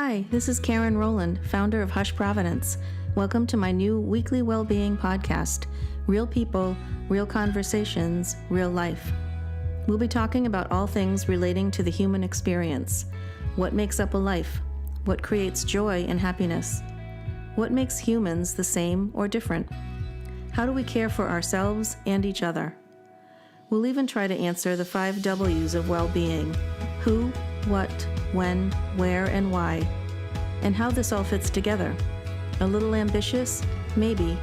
Hi, this is Karen Rowland, founder of Hush Providence. Welcome to my new weekly Wellbeing podcast, Real People, Real Conversations, Real Life. We'll be talking about all things relating to the human experience. What makes up a life? What creates joy and happiness? What makes humans the same or different? How do we care for ourselves and each other? We'll even try to answer the 5 W's of well-being: who, what, when, where, and why, and how this all fits together. A little ambitious? Maybe,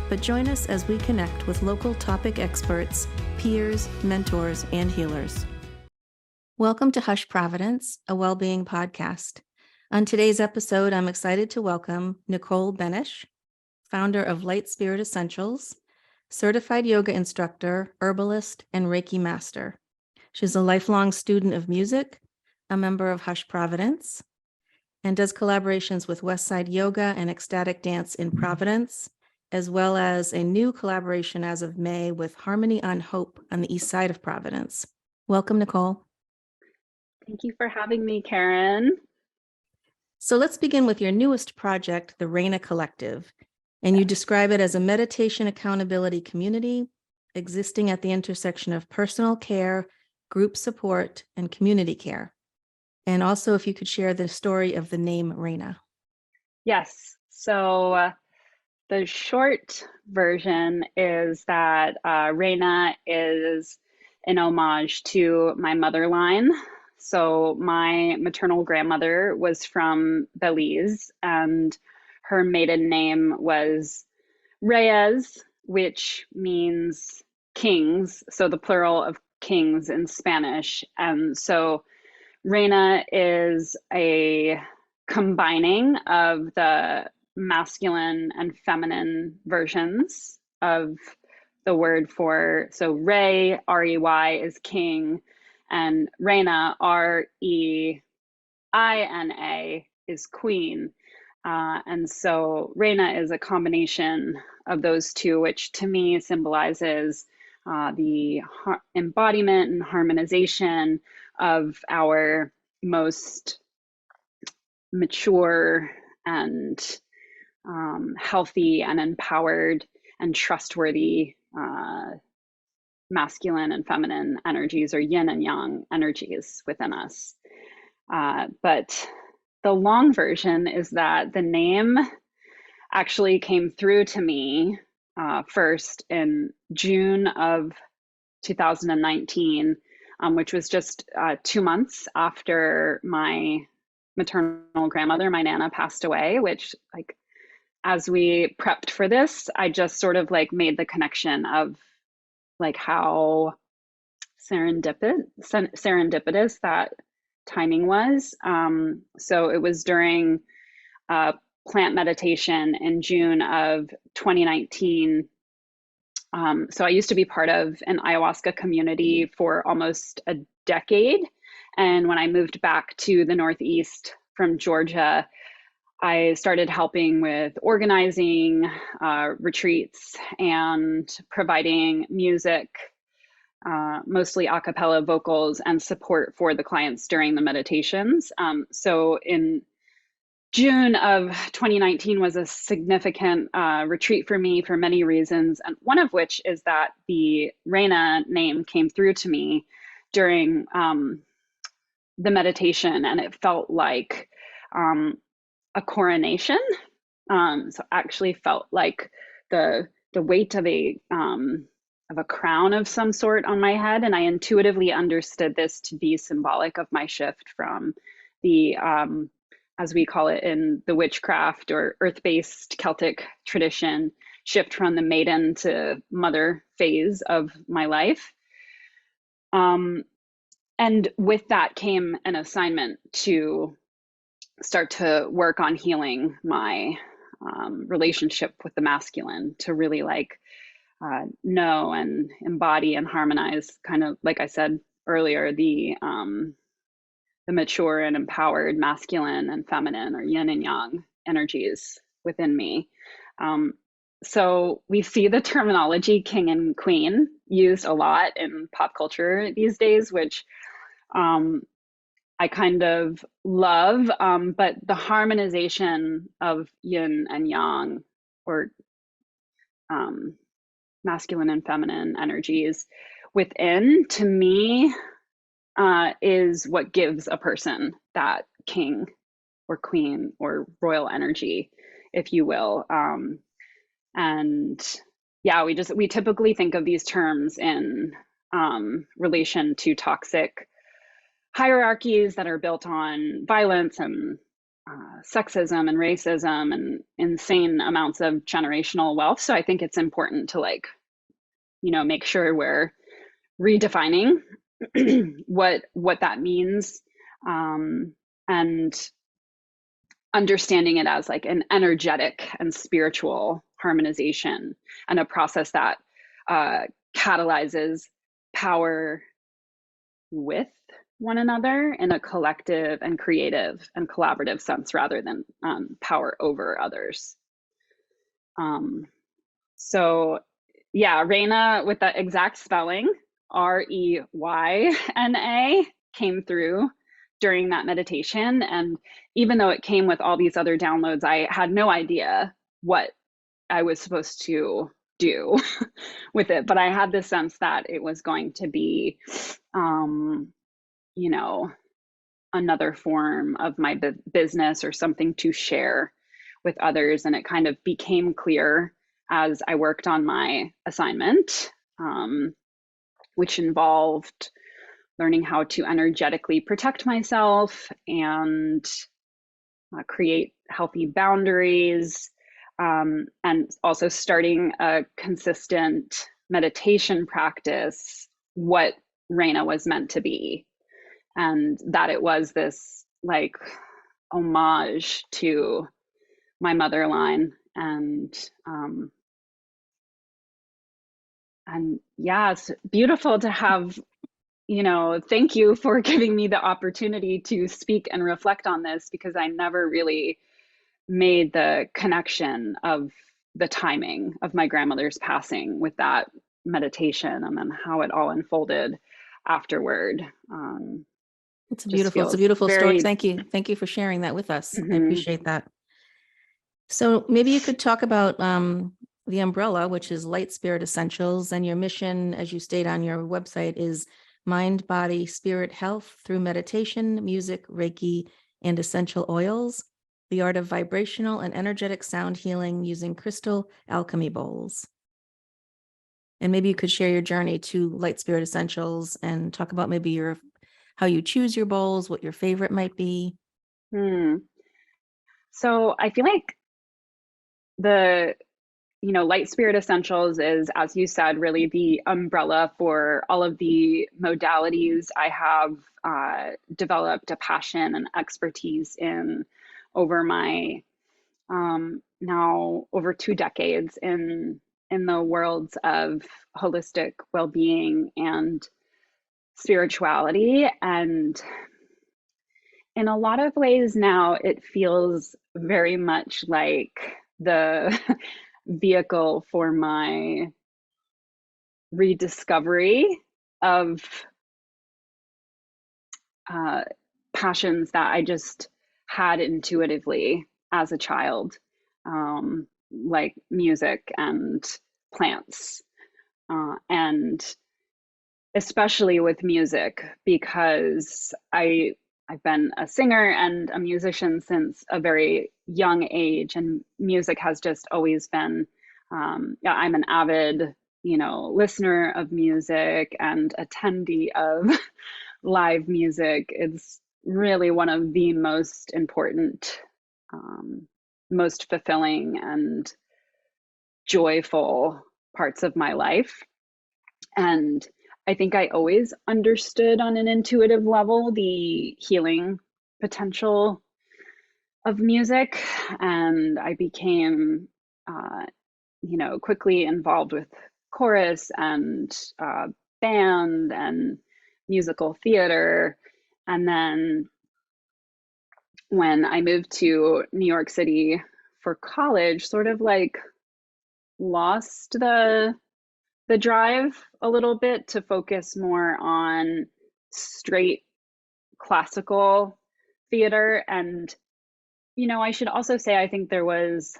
but join us as we connect with local topic experts, peers, mentors, and healers. Welcome to Hush Providence, a well-being podcast. On today's episode, I'm excited to welcome Nicole Benisch, founder of Light Spirit Essentials, certified yoga instructor, herbalist, and Reiki master. She's a lifelong student of music, a member of Hush Providence, and does collaborations with Westside Yoga and Ecstatic Dance in Providence, as well as a new collaboration as of May with Harmony on Hope on the east side of Providence. Welcome, Nicole. Thank you for having me, Karen. So let's begin with your newest project, the Reyna Collective, and you describe it as a meditation accountability community existing at the intersection of personal care, group support, and community care. And also, if you could share the story of the name Reyna. Yes. So the short version is that Reyna is an homage to my mother line. So my maternal grandmother was from Belize, and her maiden name was Reyes, which means kings. So the plural of kings in Spanish. And so Reyna is a combining of the masculine and feminine versions of the word for, so Rey, R-E-Y, is king, and Reyna, R-E-I-N-A, is queen. And so Reyna is a combination of those two, which to me symbolizes the embodiment and harmonization of our most mature and healthy and empowered and trustworthy masculine and feminine energies, or yin and yang energies within us. But the long version is that the name actually came through to me first in June of 2019, which was just 2 months after my maternal grandmother, my Nana, passed away, which, like, as we prepped for this, I just sort of like made the connection of like how serendipitous that timing was. So it was during plant meditation in June of 2019. So I used to be part of an ayahuasca community for almost a decade. And when I moved back to the Northeast from Georgia, I started helping with organizing retreats and providing music, mostly a cappella vocals, and support for the clients during the meditations. So in June of 2019 was a significant retreat for me for many reasons, and one of which is that the Reyna name came through to me during the meditation, and it felt like a coronation. So actually felt like the weight of a crown of some sort on my head, and I intuitively understood this to be symbolic of my shift from the as we call it in the witchcraft or earth-based Celtic tradition, shift from the maiden to mother phase of my life. And with that came an assignment to start to work on healing my relationship with the masculine, to really like know and embody and harmonize, kind of like I said earlier, the mature and empowered masculine and feminine, or yin and yang energies within me. So we see the terminology king and queen used a lot in pop culture these days, which I kind of love, but the harmonization of yin and yang, or um, masculine and feminine energies within, to me, is what gives a person that king or queen or royal energy, if you will. And yeah, we typically think of these terms in relation to toxic hierarchies that are built on violence and sexism and racism and insane amounts of generational wealth. So I think it's important to, like, make sure we're redefining what that means, and understanding it as like an energetic and spiritual harmonization, and a process that catalyzes power with one another in a collective and creative and collaborative sense, rather than power over others. So yeah, Reyna, with the exact spelling, Reyna, came through during that meditation. And even though it came with all these other downloads, I had no idea what I was supposed to do with it. But I had the sense that it was going to be, another form of my business, or something to share with others. And it kind of became clear as I worked on my assignment, which involved learning how to energetically protect myself and create healthy boundaries, and also starting a consistent meditation practice, what Reyna was meant to be. And that it was this, like, homage to my mother line. And yeah, it's beautiful to have, thank you for giving me the opportunity to speak and reflect on this, because I never really made the connection of the timing of my grandmother's passing with that meditation, and then how it all unfolded afterward. It's Just beautiful. It's a feels beautiful story. very. Thank you. Thank you for sharing that with us. I Mhm. appreciate that. So maybe you could talk about the umbrella, which is Light Spirit Essentials, and your mission, as you state on your website, is mind, body, spirit health through meditation, music, Reiki, and essential oils, the art of vibrational and energetic sound healing using crystal alchemy bowls. And maybe you could share your journey to Light Spirit Essentials and talk about maybe how you choose your bowls, what your favorite might be. So I feel like the Light Spirit Essentials is, as you said, really the umbrella for all of the modalities I have developed a passion and expertise in over my now over 2 decades in the worlds of holistic well-being and spirituality. And in a lot of ways now, it feels very much like the vehicle for my rediscovery of passions that I just had intuitively as a child, like music and plants, and especially with music, because I've been a singer and a musician since a very young age, and music has just always been. Yeah, I'm an avid, listener of music and attendee of live music. It's really one of the most important, most fulfilling, and joyful parts of my life. And I think I always understood on an intuitive level the healing potential of music. And I became, quickly involved with chorus and band and musical theater. And then when I moved to New York City for college, sort of like lost the drive a little bit to focus more on straight classical theater. And, you know, I should also say, I think there was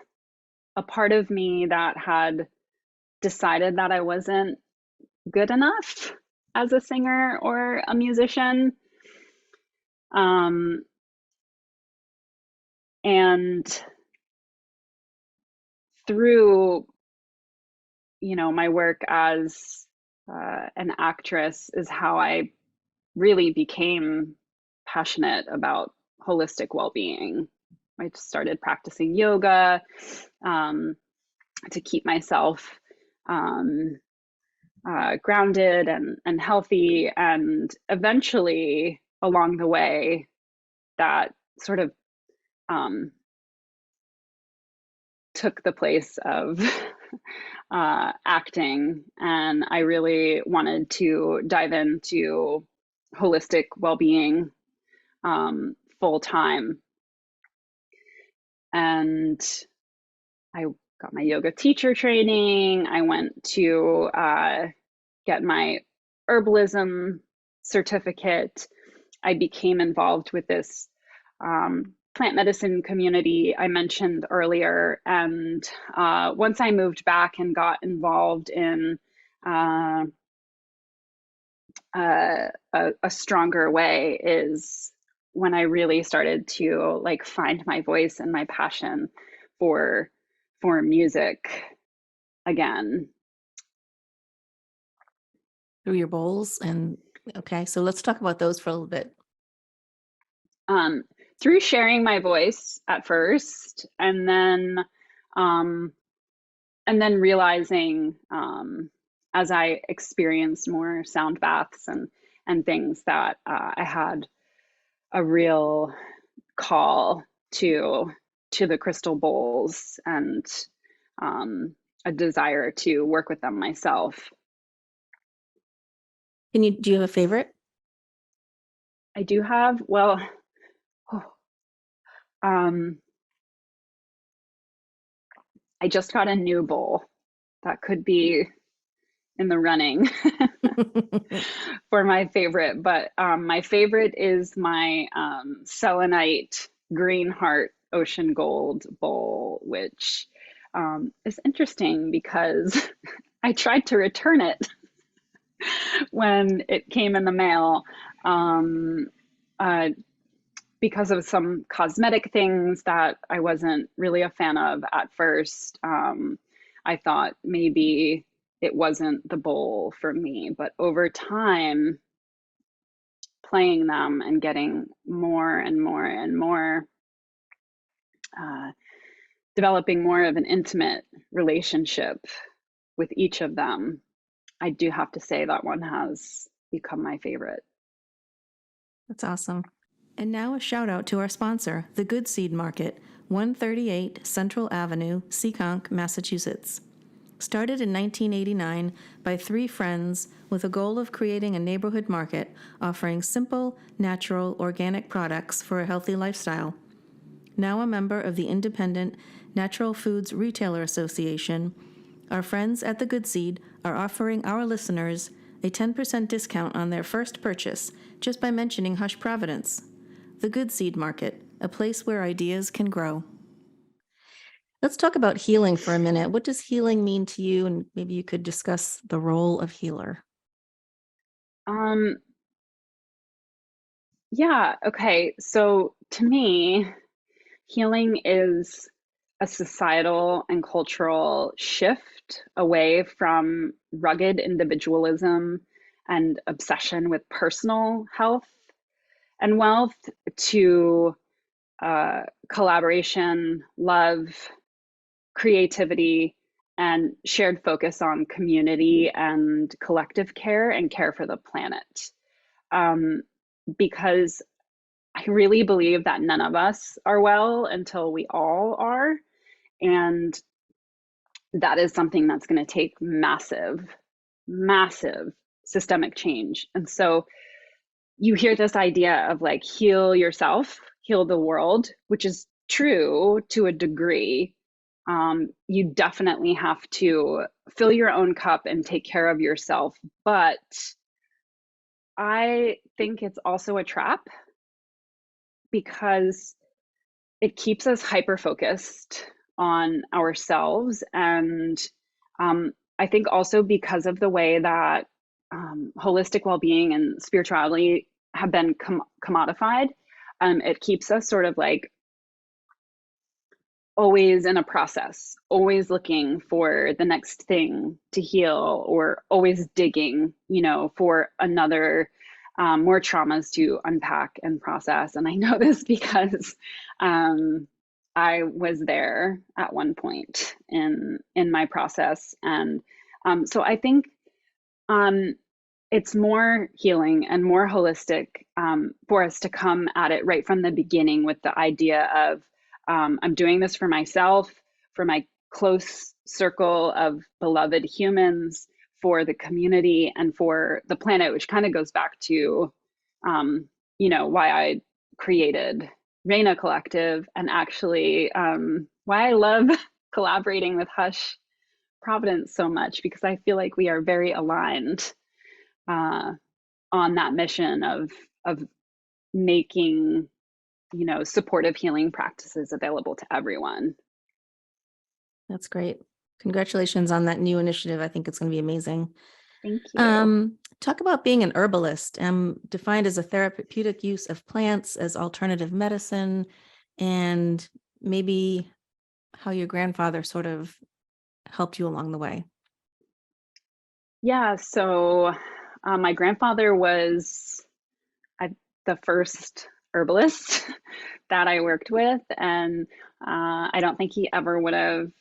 a part of me that had decided that I wasn't good enough as a singer or a musician. And through, you know, my work as an actress is how I really became passionate about holistic well-being. I started practicing yoga to keep myself grounded and healthy. And eventually, along the way, that sort of took the place of acting. And I really wanted to dive into holistic well-being full time. And I got my yoga teacher training. I went to get my herbalism certificate. I became involved with this plant medicine community I mentioned earlier. And once I moved back and got involved in a stronger way is when I really started to like find my voice and my passion for music again. Through your bowls. And okay, so let's talk about those for a little bit. Through sharing my voice at first, and then realizing as I experienced more sound baths and things that I had a real call to the crystal bowls and a desire to work with them myself. Do you have a favorite? I do have, well, I just got a new bowl that could be in the running for my favorite, but my favorite is my selenite green heart ocean gold bowl, which is interesting because I tried to return it when it came in the mail because of some cosmetic things that I wasn't really a fan of at first. I thought maybe it wasn't the bowl for me, but over time, playing them and getting more and more and more, developing more of an intimate relationship with each of them, I do have to say that one has become my favorite. That's awesome. And now a shout out to our sponsor, the Good Seed Market, 138 Central Avenue, Seekonk, Massachusetts. Started in 1989 by 3 friends with a goal of creating a neighborhood market offering simple, natural, organic products for a healthy lifestyle. Now a member of the Independent Natural Foods Retailer Association, our friends at the Good Seed are offering our listeners a 10% discount on their first purchase just by mentioning Hush Providence. The Good Seed Market, a place where ideas can grow. Let's talk about healing for a minute. What does healing mean to you? And maybe you could discuss the role of healer. Yeah, okay. So to me, healing is a societal and cultural shift away from rugged individualism and obsession with personal health and wealth to collaboration, love, creativity, and shared focus on community and collective care and care for the planet. Because I really believe that none of us are well until we all are. And that is something that's going to take massive, massive systemic change. And so you hear this idea of like heal yourself, heal the world, which is true to a degree. You definitely have to fill your own cup and take care of yourself. But I think it's also a trap because it keeps us hyper focused on ourselves. And I think also because of the way that holistic well-being and spirituality have been commodified, it keeps us sort of like always in a process, always looking for the next thing to heal, or always digging, for another more traumas to unpack and process. And I know this because I was there at one point in my process, and so I think it's more healing and more holistic for us to come at it right from the beginning with the idea of I'm doing this for myself, for my close circle of beloved humans, for the community, and for the planet, which kind of goes back to, why I created Reyna Collective, and actually why I love collaborating with Hush Providence so much, because I feel like we are very aligned on that mission of making supportive healing practices available to everyone. That's great. Congratulations on that new initiative. I think it's going to be amazing. Thank you. Talk about being an herbalist, defined as a therapeutic use of plants as alternative medicine, and maybe how your grandfather sort of helped you along the way. Yeah, so my grandfather was the first herbalist that I worked with, and I don't think he ever would have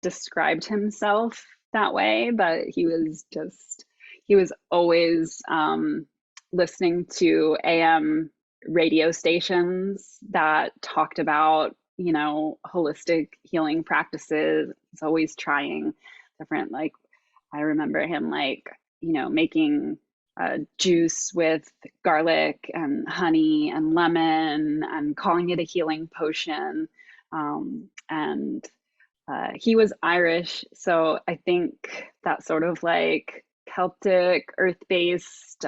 described himself that way, but he was always listening to AM radio stations that talked about holistic healing practices. He's always trying different, like, I remember him making juice with garlic and honey and lemon and calling it a healing potion. And he was Irish, so I think that sort of like Celtic, earth-based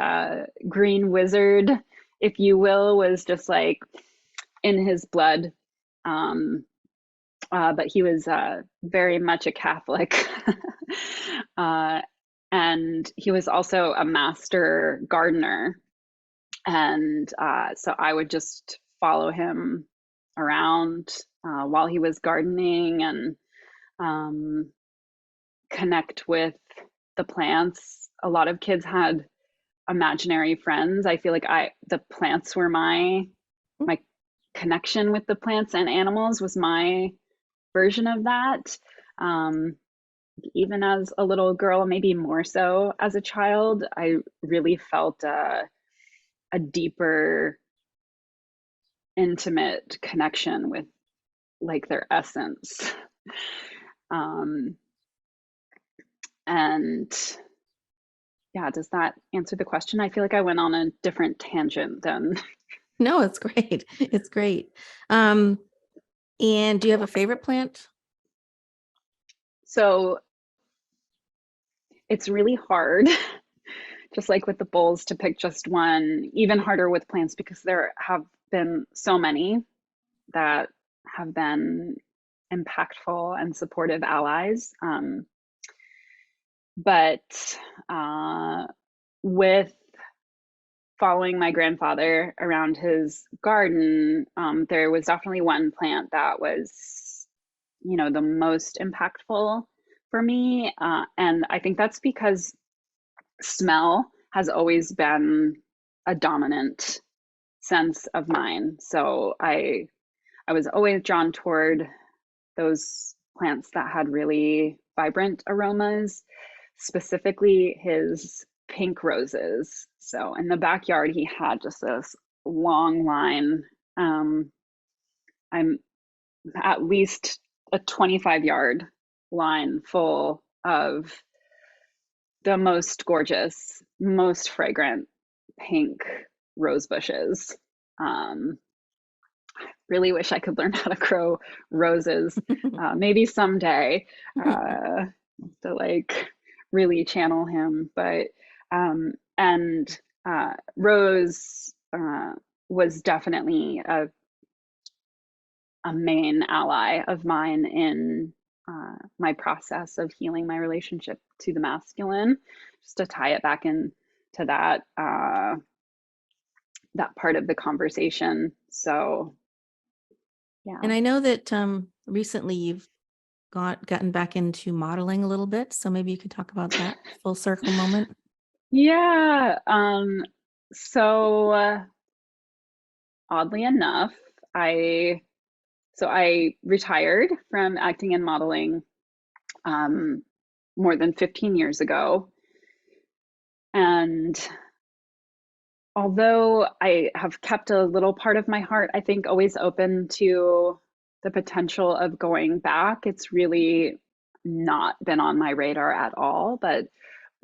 green wizard, if you will, was just like in his blood. But he was very much a Catholic. And he was also a master gardener. And so I would just follow him around while he was gardening, and connect with the plants. A lot of kids had imaginary friends. I feel like the plants were my connection with the plants and animals was my version of that. Even as a little girl, maybe more so as a child, I really felt a deeper, intimate connection with like their essence. And yeah, does that answer the question? I feel like I went on a different tangent than. No, it's great. It's great. And do you have a favorite plant? So it's really hard, just like with the bowls, to pick just one. Even harder with plants, because there have been so many that have been impactful and supportive allies. But with following my grandfather around his garden, there was definitely one plant that was, the most impactful for me. And I think that's because smell has always been a dominant sense of mine. So I was always drawn toward those plants that had really vibrant aromas, specifically his pink roses. So in the backyard, he had just this long line. I'm at least a 25-yard line full of the most gorgeous, most fragrant pink rose bushes. Really wish I could learn how to grow roses. Maybe someday, to like really channel him. But and rose was definitely a main ally of mine in my process of healing my relationship to the masculine. Just to tie it back into that that part of the conversation. So, yeah. And I know that recently you've gotten back into modeling a little bit, so maybe you could talk about that full circle moment. Yeah. So oddly enough, I retired from acting and modeling more than 15 years ago. And although I have kept a little part of my heart, I think, always open to the potential of going back, it's really not been on my radar at all. But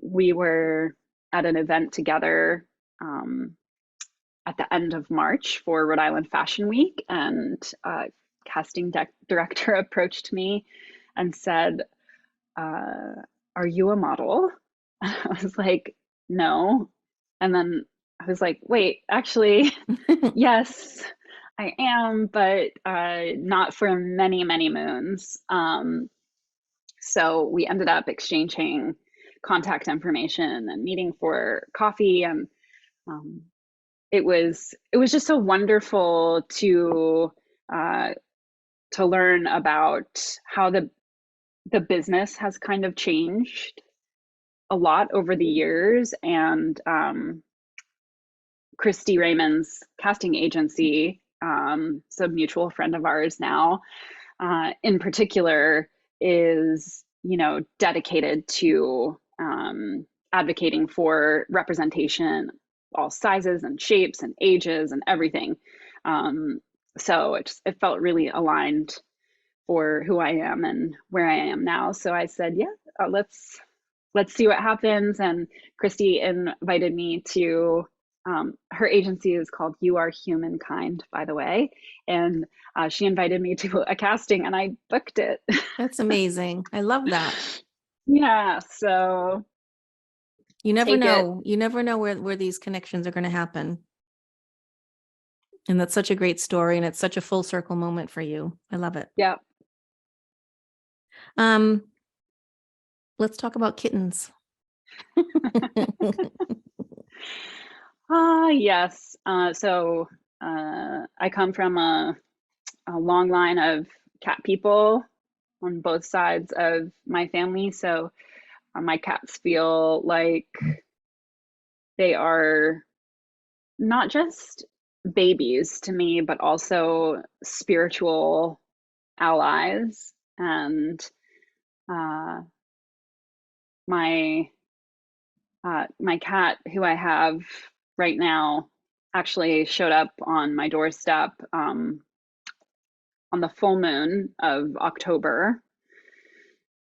we were at an event together at the end of March for Rhode Island Fashion Week, and casting director approached me and said, "Are you a model?" I was like, "No." And then I was like, "Wait, actually, yes, I am, but not for many, many moons." So we ended up exchanging contact information and meeting for coffee, and um, it was just so wonderful uh, to learn about how the business has kind of changed a lot over the years. And Christy Raymond's casting agency, it's a mutual friend of ours now, in particular, is, you know, dedicated to advocating for representation, all sizes and shapes and ages and everything. So it felt really aligned for who I am and where I am now. So I said, yeah, let's see what happens. And Christy invited me to, her agency is called You Are Humankind, by the way. And she invited me to a casting, and I booked it. That's amazing. I love that. Yeah. So you never take it. know. You never know where these connections are going to happen. And that's such a great story, and it's such a full circle moment for you. I love it. Yeah. Let's talk about kittens. Yes. So I come from a long line of cat people on both sides of my family. So my cats feel like they are not just babies to me, but also spiritual allies. And my my cat, who I have right now, actually showed up on my doorstep on the full moon of October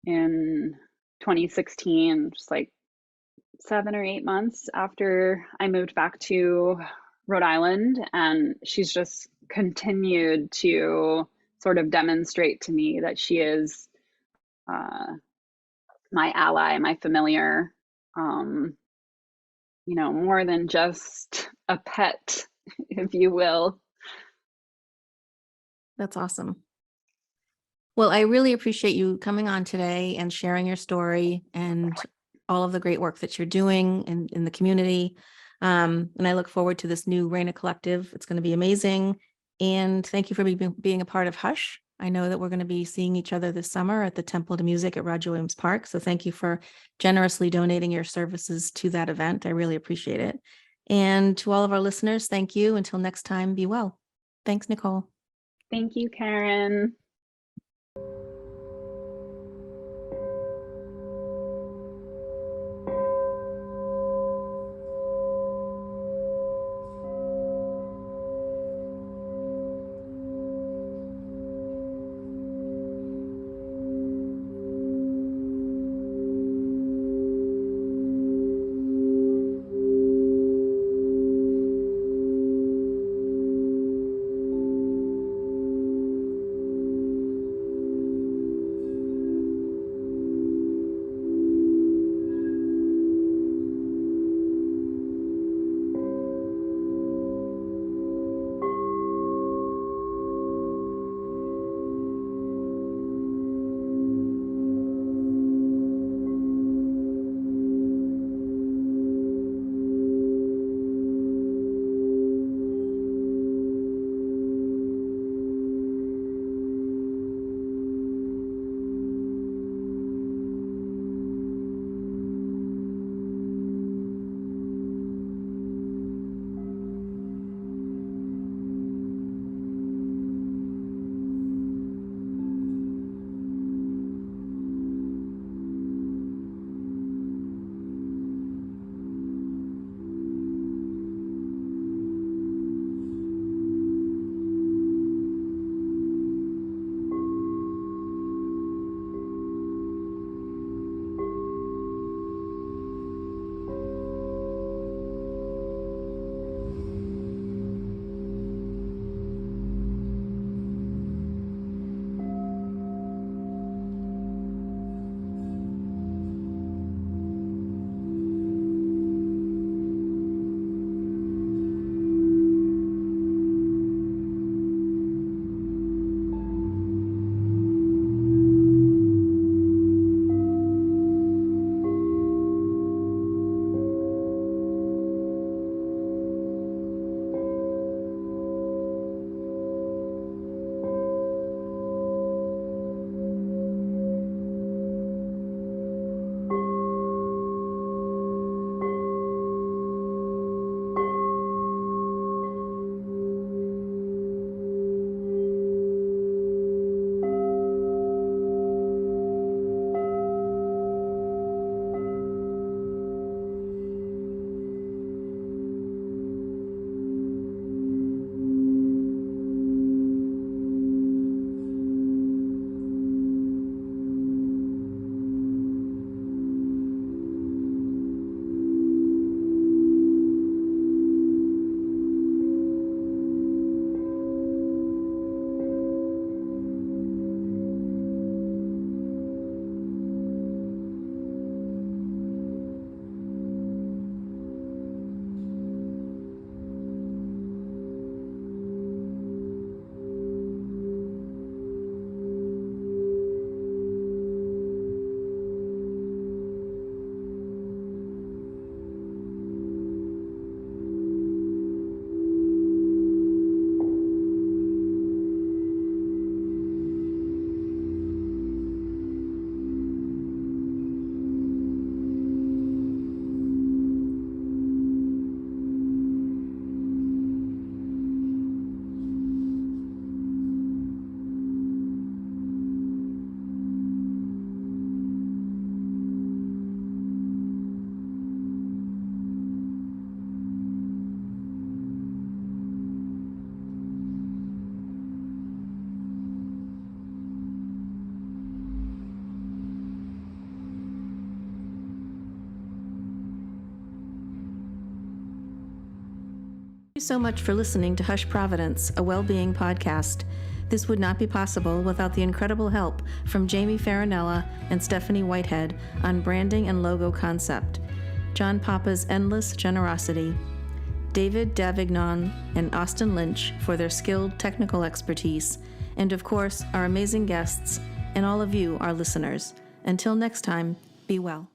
in 2016, just like 7 or 8 months after I moved back to Rhode Island. And she's just continued to sort of demonstrate to me that she is my ally, my familiar, you know, more than just a pet, if you will. That's awesome. Well, I really appreciate you coming on today and sharing your story and all of the great work that you're doing in the community. And I look forward to this new Reyna Collective. It's going to be amazing. And thank you for being a part of Hush. I know that we're going to be seeing each other this summer at the Temple to Music at Roger Williams Park. So thank you for generously donating your services to that event. I really appreciate it. And to all of our listeners, thank you. Until next time, be well. Thanks, Nicole. Thank you, Karen. Thank you so much for listening to Hush Providence, a well-being podcast. This would not be possible without the incredible help from Jamie Farinella and Stephanie Whitehead on branding and logo concept, John Papa's endless generosity, David Davignon and Austin Lynch for their skilled technical expertise, and of course, our amazing guests and all of you, our listeners. Until next time, be well.